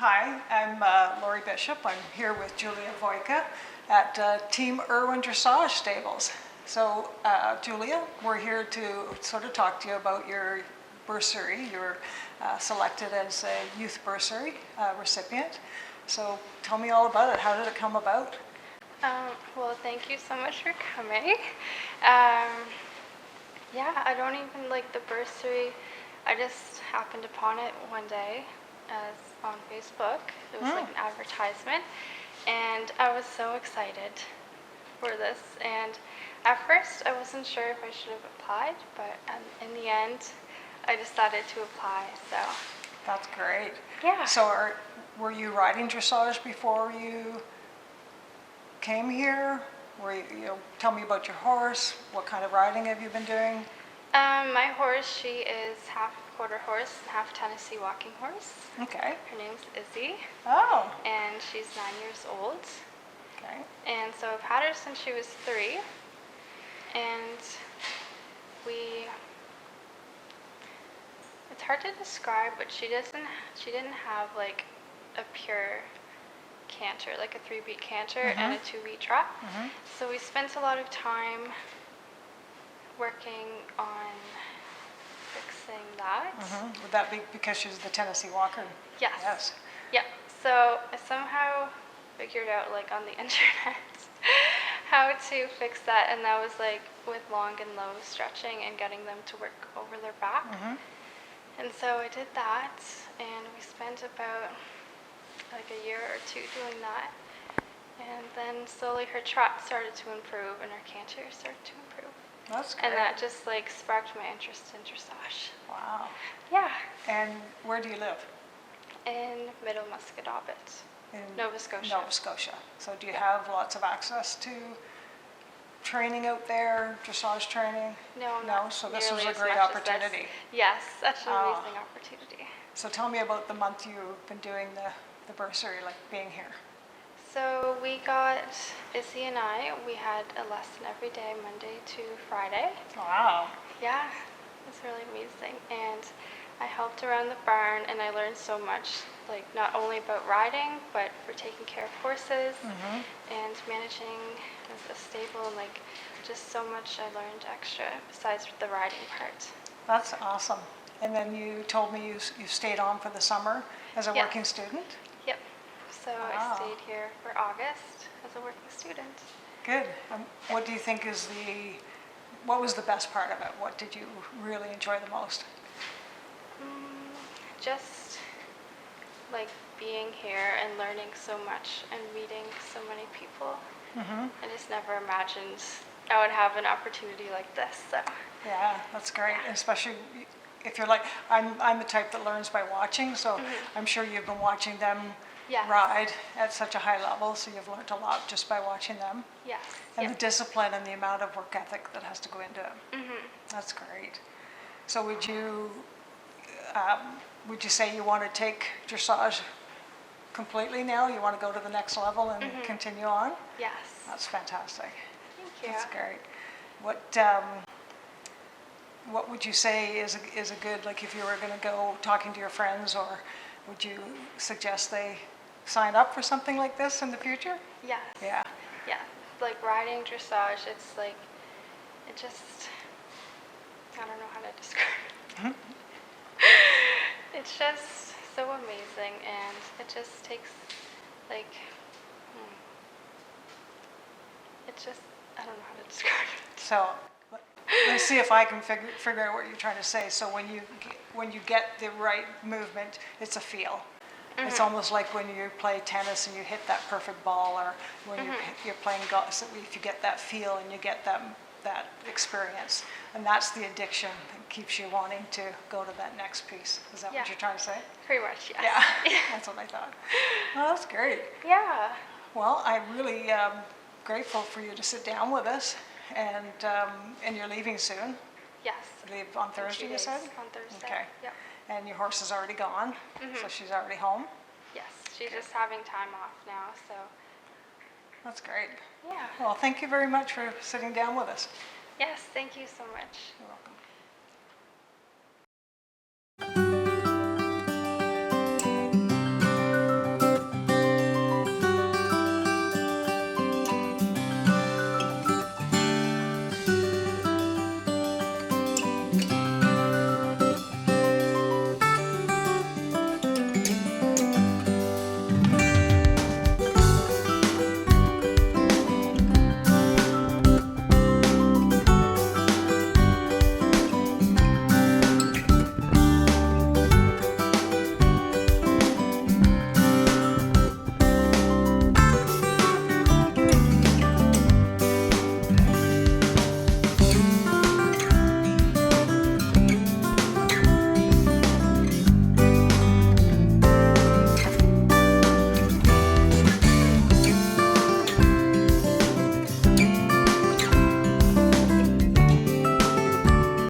Hi, I'm Lori Bishop. I'm here with Julia Voika at Team Irwin Dressage Stables. So Julia, we're here to sort of talk to you about your bursary. You're selected as a youth bursary recipient. So tell me all about it. How did it come about? Well, thank you so much for coming. Yeah, I don't even like the bursary. I just happened upon it one day as on Facebook. It was like an advertisement, and I was so excited for this. And at first, I wasn't sure if I should have applied, but in the end, I decided to apply. So That's great. yeah. So were you riding dressage before you came here? Tell me about your horse. What kind of riding have you been doing? My horse, she is half quarter horse and half Tennessee walking horse. Okay. Her name's Izzy, Oh, and she's 9 years old. okay. And so I've had her since she was 3, and it's hard to describe, but she didn't have like a pure canter, like a 3-beat canter and a 2-beat trot. So we spent a lot of time working on fixing that. Would that be because she's the Tennessee Walker? Yes. Yes. Yeah. So I somehow figured out, like, on the internet how to fix that, and that was like with long and low stretching and getting them to work over their back. And so I did that, and we spent about like a year or 2 doing that. And then slowly her trot started to improve and her canter started to improve. That's great. And that just like sparked my interest in dressage. Wow. Yeah. And where do you live? In Middle Musquodoboit, In Nova Scotia. Nova Scotia. So do you have lots of access to training out there, dressage training? No, No, not so this was nearly a as great much as this. opportunity. Yes, such an Ah. amazing opportunity. So tell me about the month you've been doing the bursary, like being here. So we got, Izzy and I, we had a lesson every day, Monday to Friday. Wow. Yeah, it was really amazing. And I helped around the barn, and I learned so much, like not only about riding, but for taking care of horses and managing a stable, and like just so much I learned extra besides the riding part. That's awesome. And then you told me you stayed on for the summer as a Yeah. working student? Yep. So Wow. I stayed here for August as a working student. Good. What do you think what was the best part of it? What did you really enjoy the most? Just like being here and learning so much and meeting so many people. I just never imagined I would have an opportunity like this. So Yeah, that's great. Especially if you're like, I'm the type that learns by watching, so I'm sure you've been watching them Yes. ride at such a high level, so you've learned a lot just by watching them. yes. And Yep. the discipline and the amount of work ethic that has to go into it. That's great. So would you say you want to take dressage completely now? You want to go to the next level and continue on? Yes. That's fantastic. Thank you. That's great. What would you say is a good, like if you were going to go talking to your friends, or would you suggest they sign up for something like this in the future? Yes. Yeah. Yeah. Like riding dressage, it's like, it just, I don't know how to describe it. It's just so amazing, and it just takes like, it's just, I don't know how to describe it. So let's see if I can figure out what you're trying to say. So when you get the right movement, it's a feel. It's almost like when you play tennis and you hit that perfect ball, or when you're playing golf. So if you get that feel and you get that experience, and that's the addiction that keeps you wanting to go to that next piece. Is that Yeah. what you're trying to say? Pretty much, yes. Yeah, that's what I thought. Well, that's great. Yeah. Well, I'm really grateful for you to sit down with us, and you're leaving soon. Yes. Leave on In 2 Thursday, you days, said? On Thursday. Okay. Yep. And your horse is already gone, so she's already home. Yes. She's just having time off now, so That's great. yeah. Well, thank you very much for sitting down with us. Yes, thank you so much. You're welcome.